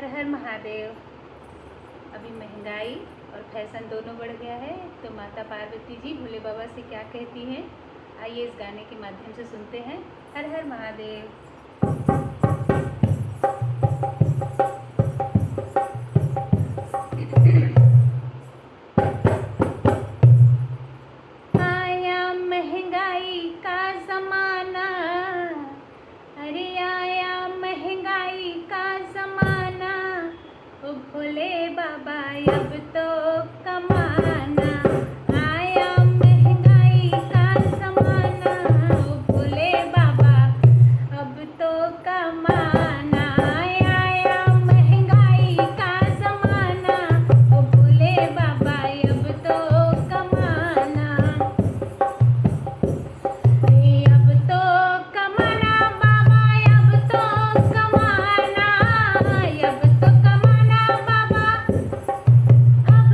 हर हर महादेव। अभी महंगाई और फैशन दोनों बढ़ गया है, तो माता पार्वती जी भोले बाबा से क्या कहती हैं, आइए इस गाने के माध्यम से सुनते हैं। हर हर महादेव। आया महंगाई का ज़माना, अरे आया महंगाई का ज़माना, ओ भोले बाबा अब तो कमाना। आया महंगाई का ज़माना, ओ भोले बाबा अब तो कमाना। आया महंगाई का ज़माना, ओ भोले बाबा अब तो कमाना। अब तो कमाना बाबा, अब तो कमाना, अब तो कमाना बाबा, अब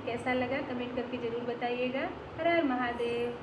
कैसा लगा कमेंट करके ज़रूर बताइएगा। हर हर महादेव।